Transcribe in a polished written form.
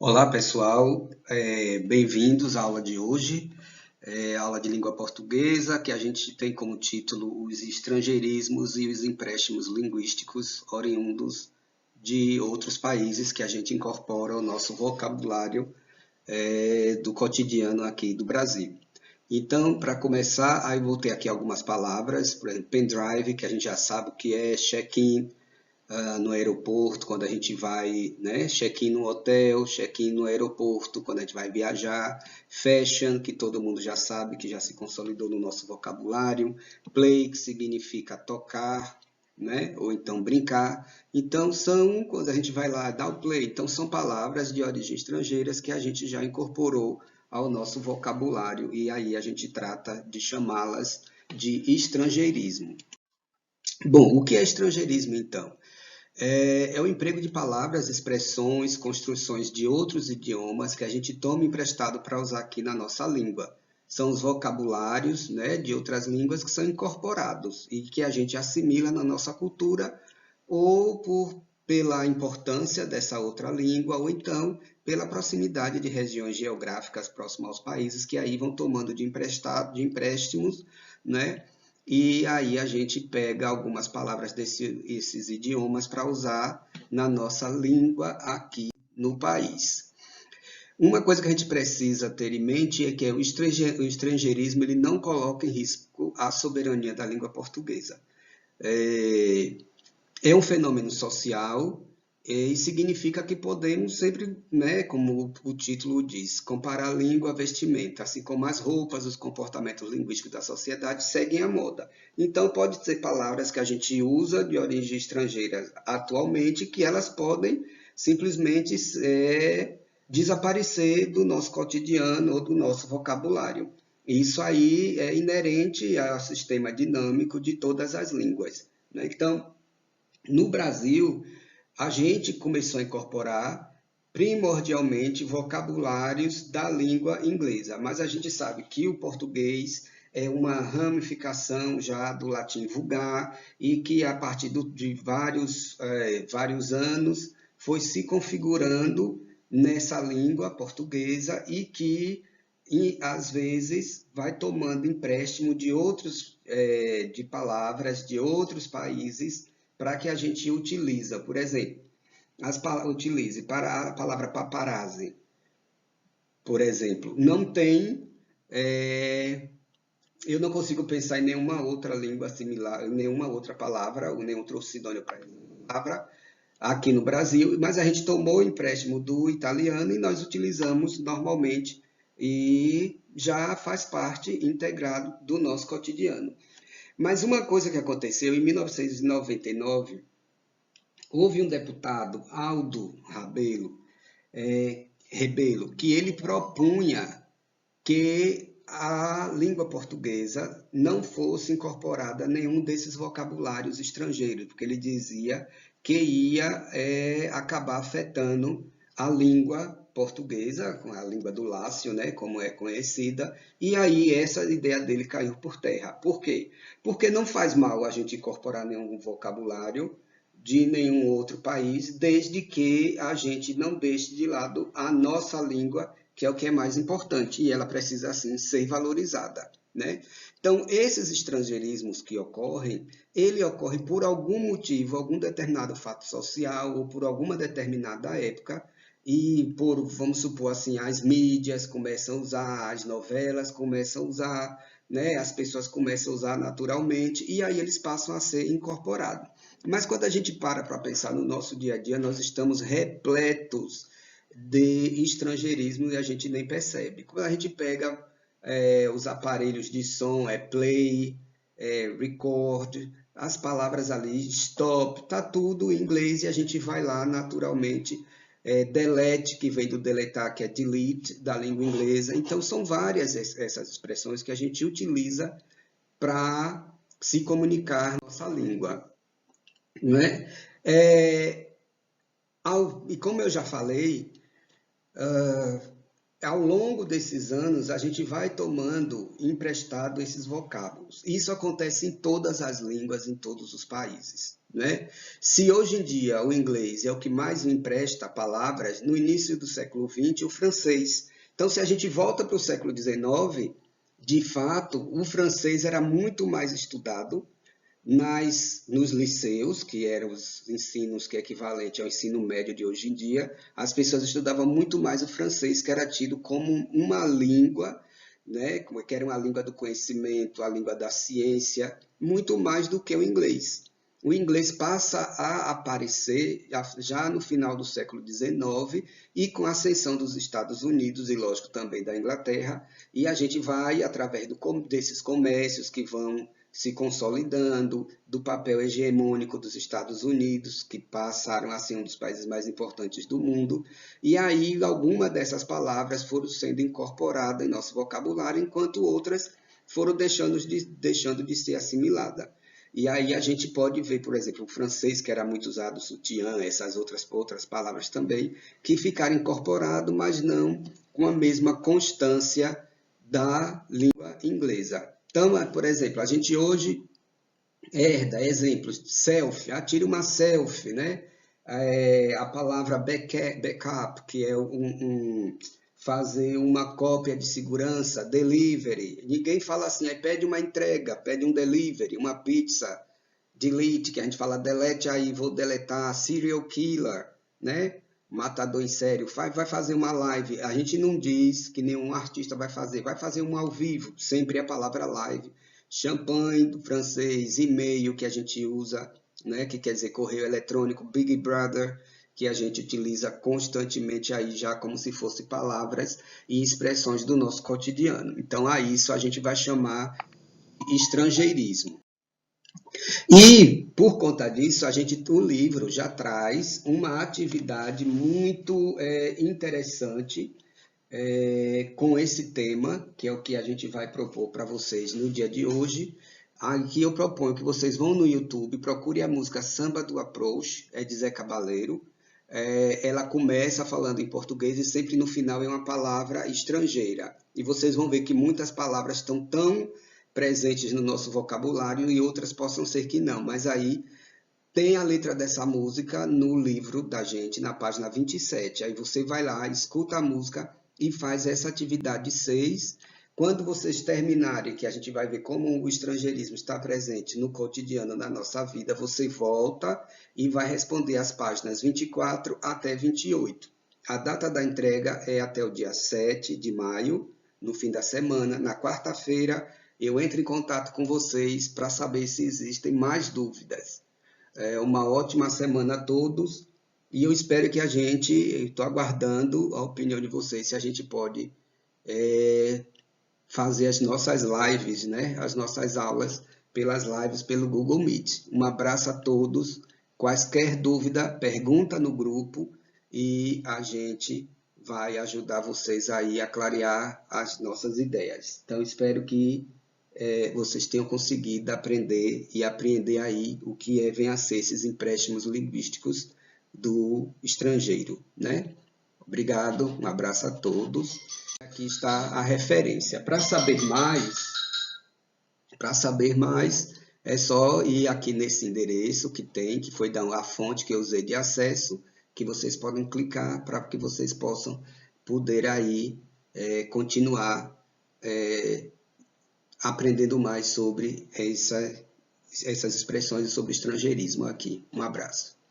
Olá, pessoal. Bem-vindos à aula de hoje, aula de língua portuguesa, que a gente tem como título os estrangeirismos e os empréstimos linguísticos oriundos de outros países que a gente incorpora ao nosso vocabulário do cotidiano aqui do Brasil. Então, para começar, aí eu vou ter aqui algumas palavras, por exemplo, pendrive, que a gente já sabe o que é, check-in, no aeroporto, quando a gente vai, né, check-in no hotel, check-in no aeroporto, quando a gente vai viajar, fashion, que todo mundo já sabe, que já se consolidou no nosso vocabulário, play, que significa tocar, né, ou então brincar. Então, quando a gente vai lá dar o play, então são palavras de origem estrangeiras que a gente já incorporou ao nosso vocabulário, e aí a gente trata de chamá-las de estrangeirismo. Bom, o que é estrangeirismo, então? É o emprego de palavras, expressões, construções de outros idiomas que a gente toma emprestado para usar aqui na nossa língua. São os vocabulários, né, de outras línguas que são incorporados e que a gente assimila na nossa cultura ou pela importância dessa outra língua ou então pela proximidade de regiões geográficas próximas aos países que aí vão tomando de empréstimos, né? E aí a gente pega algumas palavras desses idiomas para usar na nossa língua aqui no país. Uma coisa que a gente precisa ter em mente é que o estrangeirismo ele não coloca em risco a soberania da língua portuguesa. É um fenômeno social e significa que podemos sempre, né, como o título diz, comparar a língua à vestimenta, assim como as roupas, os comportamentos linguísticos da sociedade seguem a moda. Então, pode ser palavras que a gente usa de origem estrangeira atualmente que elas podem simplesmente desaparecer do nosso cotidiano ou do nosso vocabulário. Isso aí é inerente ao sistema dinâmico de todas as línguas, né? Então, no Brasil, a gente começou a incorporar primordialmente vocabulários da língua inglesa, mas a gente sabe que o português é uma ramificação já do latim vulgar e que a partir de vários anos foi se configurando nessa língua portuguesa e que às vezes vai tomando empréstimo de de palavras de outros países para que a gente utiliza, por exemplo, utilize para a palavra paparazzi, por exemplo, não tem, eu não consigo pensar em nenhuma outra língua similar, nenhuma outra palavra, ou nenhum outro sinônimo para essa palavra aqui no Brasil, mas a gente tomou o empréstimo do italiano e nós utilizamos normalmente e já faz parte integrado do nosso cotidiano. Mas uma coisa que aconteceu em 1999, houve um deputado, Aldo Rebelo, que ele propunha que a língua portuguesa não fosse incorporada a nenhum desses vocabulários estrangeiros, porque ele dizia que ia acabar afetando a língua portuguesa, a língua do Lácio, né, como é conhecida, e aí essa ideia dele caiu por terra. Por quê? Porque não faz mal a gente incorporar nenhum vocabulário de nenhum outro país, desde que a gente não deixe de lado a nossa língua, que é o que é mais importante, e ela precisa, assim, ser valorizada, né? Então, esses estrangeirismos que ocorrem, ele ocorre por algum motivo, algum determinado fato social, ou por alguma determinada época, e por, vamos supor assim, as mídias começam a usar, as novelas começam a usar, né? As pessoas começam a usar naturalmente, e aí eles passam a ser incorporados. Mas quando a gente para pensar no nosso dia a dia, nós estamos repletos de estrangeirismo e a gente nem percebe. Quando a gente pega os aparelhos de som, play, record, as palavras ali, stop, tá tudo em inglês e a gente vai lá naturalmente. Delete, que vem do deletar, que é delete, da língua inglesa. Então, são várias essas expressões que a gente utiliza para se comunicar nossa língua. Né? E como eu já falei, ao longo desses anos, a gente vai tomando emprestado esses vocábulos. Isso acontece em todas as línguas, em todos os países. né? Se hoje em dia o inglês é o que mais me empresta palavras, no início do século XX, o francês. Então, se a gente volta para o século XIX, de fato, o francês era muito mais estudado nos liceus, que eram os ensinos que é equivalente ao ensino médio de hoje em dia. As pessoas estudavam muito mais o francês, que era tido como uma língua, né, que era uma língua do conhecimento, a língua da ciência, muito mais do que o inglês. O inglês passa a aparecer já no final do século XIX e com a ascensão dos Estados Unidos e, lógico, também da Inglaterra, e a gente vai, através desses comércios que vão se consolidando, do papel hegemônico dos Estados Unidos, que passaram a ser um dos países mais importantes do mundo, e aí algumas dessas palavras foram sendo incorporadas em nosso vocabulário, enquanto outras foram deixando de ser assimiladas. E aí a gente pode ver, por exemplo, o francês, que era muito usado, sutiã, essas outras palavras também, que ficaram incorporadas, mas não com a mesma constância da língua inglesa. Então, por exemplo, a gente hoje herda exemplos, selfie, tira uma selfie, né? A palavra backup, que é fazer uma cópia de segurança, delivery. Ninguém fala assim, aí pede uma entrega, pede um delivery, uma pizza, delete, que a gente fala delete aí, vou deletar, serial killer, né? Matador em série, vai fazer uma live. A gente não diz que nenhum artista vai fazer um ao vivo, sempre a palavra live. Champanhe, do francês, e-mail que a gente usa, né? Que quer dizer correio eletrônico, Big Brother, que a gente utiliza constantemente aí já como se fossem palavras e expressões do nosso cotidiano. Então, a isso a gente vai chamar estrangeirismo. E, por conta disso, o livro já traz uma atividade muito interessante com esse tema, que é o que a gente vai propor para vocês no dia de hoje. Aqui eu proponho que vocês vão no YouTube, procurem a música Samba do Approach, é de Zé Cabaleiro. Ela começa falando em português e sempre no final é uma palavra estrangeira. E vocês vão ver que muitas palavras estão tão presentes no nosso vocabulário e outras possam ser que não, mas aí tem a letra dessa música no livro da gente, na página 27. Aí você vai lá, escuta a música e faz essa atividade 6. Quando vocês terminarem, que a gente vai ver como o estrangeirismo está presente no cotidiano da nossa vida, você volta e vai responder as páginas 24 até 28. A data da entrega é até o dia 7 de maio, no fim da semana. Na quarta-feira, eu entro em contato com vocês para saber se existem mais dúvidas. Uma ótima semana a todos e eu espero que estou aguardando a opinião de vocês, se a gente pode fazer as nossas lives, né? As nossas aulas pelas lives pelo Google Meet. Um abraço a todos, quaisquer dúvida, pergunta no grupo e a gente vai ajudar vocês aí a clarear as nossas ideias. Então, espero que vocês tenham conseguido aprender e apreender aí o que vem a ser esses empréstimos linguísticos do estrangeiro, né? Obrigado, um abraço a todos. Aqui está a referência. Para saber mais, é só ir aqui nesse endereço que foi a fonte que eu usei de acesso, que vocês podem clicar para que vocês possam poder aí continuar aprendendo mais sobre essas expressões e sobre estrangeirismo aqui. Um abraço.